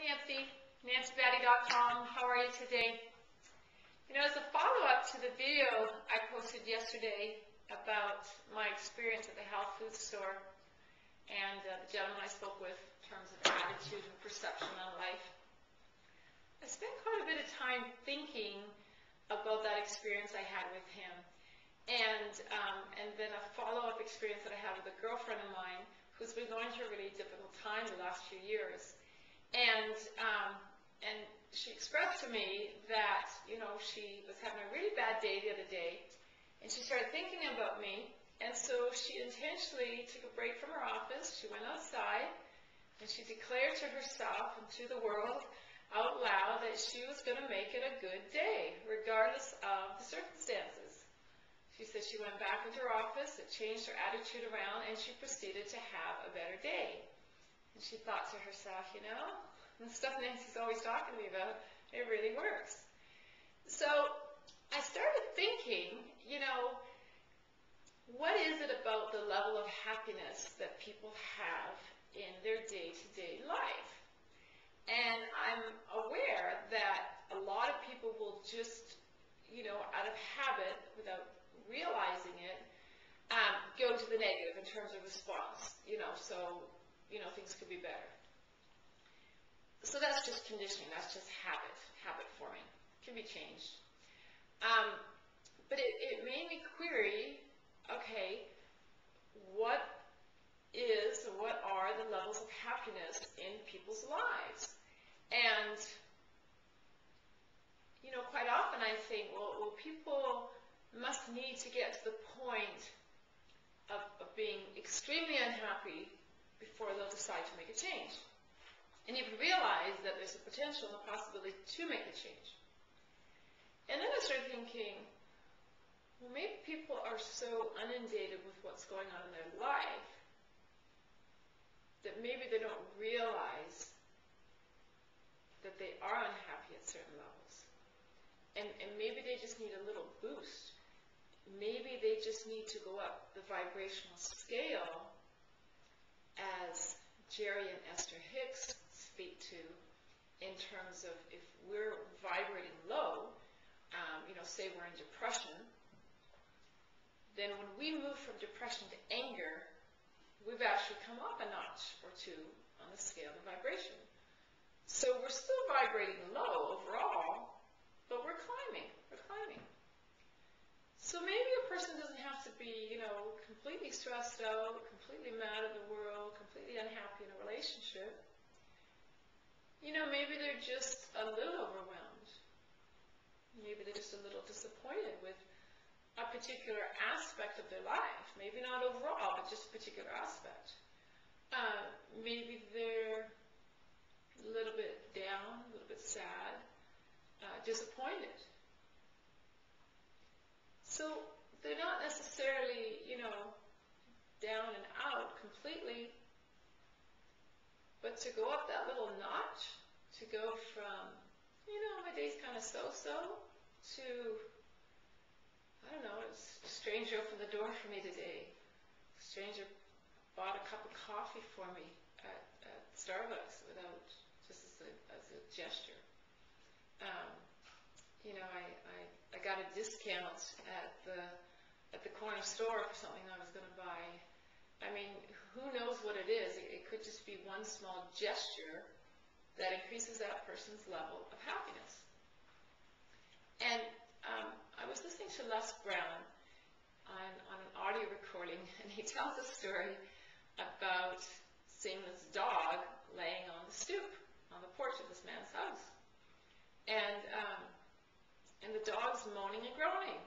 Nancy, nancybattye.com. How are you today? You know, as a follow-up to the video I posted yesterday about my experience at the health food store and the gentleman I spoke with in terms of attitude and perception on life, I spent quite a bit of time thinking about that experience I had with him, and then a follow-up experience that I had with a girlfriend of mine who's been going through a really difficult time the last few years. And she expressed to me that, you know, she was having a really bad day the other day, and she started thinking about me, and so she intentionally took a break from her office. She went outside, and she declared to herself and to the world out loud that she was going to make it a good day, regardless of the circumstances. She said she went back into her office, it changed her attitude around, and she proceeded to have a better day. And she thought to herself, you know, the stuff Nancy's always talking to me about, it really works. So I started thinking, you know, what is it about the level of happiness that people have in their day-to-day life? And I'm aware that a lot of people will just, you know, out of habit, without realizing it, go to the negative in terms of response, you know, so, you know, things could be better. So that's just conditioning, that's just habit forming. It can be changed. But it made me query, okay, what are the levels of happiness in people's lives? And, you know, quite often I think, well, people must need to get to the point of being extremely unhappy before they'll decide to make a change. And even realize that there's a potential and a possibility to make a change. And then I started thinking, well, maybe people are so inundated with what's going on in their life that maybe they don't realize that they are unhappy at certain levels. And maybe they just need a little boost. Maybe they just need to go up the vibrational scale, as Jerry and Esther Hicks speak to, in terms of if we're vibrating low, you know, say we're in depression, then when we move from depression to anger, we've actually come up a notch or two on the scale of vibration. So we're still vibrating low overall, but we're climbing. So maybe a person doesn't have to be, you know, completely stressed out, completely mad at the world, completely unhappy in a relationship. You know, maybe they're just a little overwhelmed. Maybe they're just a little disappointed with a particular aspect of their life. Maybe not overall, but just a particular aspect. Maybe they're a little bit down, a little bit sad, disappointed. So they're not necessarily, you know, down and out completely, but to go up that little notch, to go from, you know, my day's kind of so-so, to, I don't know, a stranger opened the door for me today. A stranger bought a cup of coffee for me at Starbucks without, just as a gesture. You know, I got a discount at the corner store for something I was going to buy. I mean, who knows what it is? It could just be one small gesture that increases that person's level of happiness. And I was listening to Les Brown on an audio recording, and he tells a story about seeing this dog laying on the stoop, on the porch of this man's house. And the dog's moaning and groaning.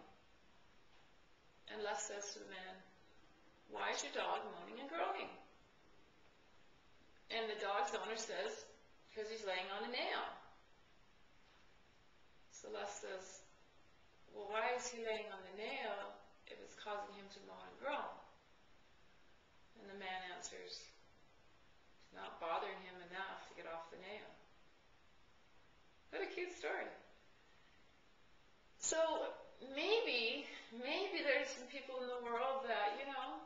And Les says to the man, "Why is your dog moaning and groaning?" And the dog's owner says, "Because he's laying on a nail." So Les says, "Well, why is he laying on the nail if it's causing him to moan and groan?" And the man answers, "It's not bothering him enough to get off the nail." What a cute story. So maybe there's some people in the world that, you know,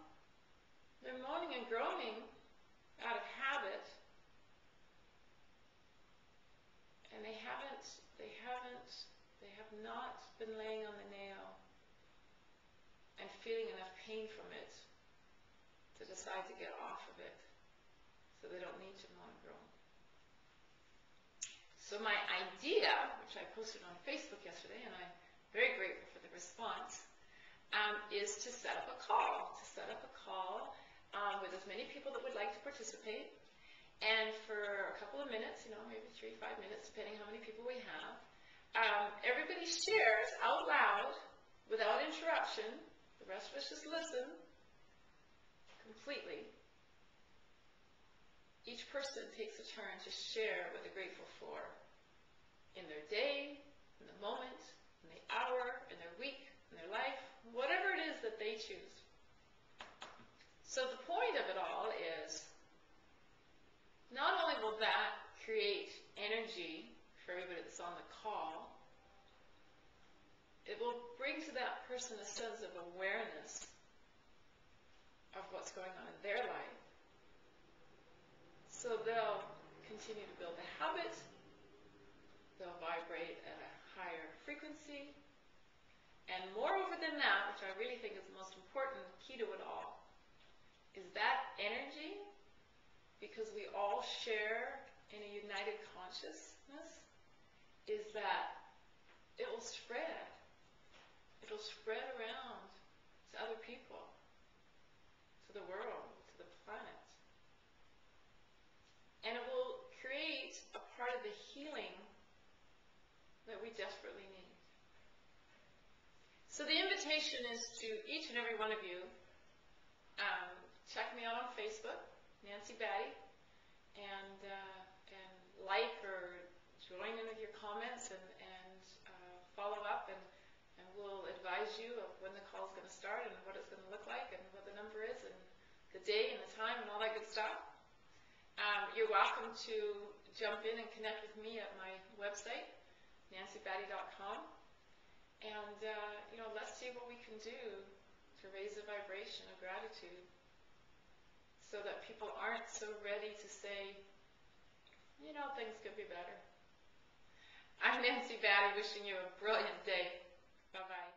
they're moaning and groaning out of habit, not been laying on the nail and feeling enough pain from it to decide to get off of it so they don't need to monogrow. So my idea, which I posted on Facebook yesterday, and I'm very grateful for the response, is to set up a call. With as many people that would like to participate. And for a couple of minutes, maybe 3-5 minutes, depending how many people we have, everybody shares out loud, without interruption. The rest of us just listen completely. Each person takes a turn to share what they're grateful for in their day, in the moment, in the hour, in their week, in their life, whatever it is that they choose. So the point of it all is, not only will that create energy for everybody that's on the call, it will bring to that person a sense of awareness of what's going on in their life. So they'll continue to build a habit, they'll vibrate at a higher frequency, and moreover than that, which I really think is the most important key to it all, is that energy, because we all share in a united consciousness, is that it will spread. It'll spread around to other people, to the world, to the planet. And it will create a part of the healing that we desperately need. So the invitation is to each and every one of you, check me out on Facebook, Nancy Battye, and like or join in with your comments and follow up, and we'll advise you of when the call is going to start and what it's going to look like and what the number is and the day and the time and all that good stuff. You're welcome to jump in and connect with me at my website, nancybattye.com, and let's see what we can do to raise the vibration of gratitude, so that people aren't so ready to say, things could be better. I'm Nancy Battye, wishing you a brilliant day. Bye-bye.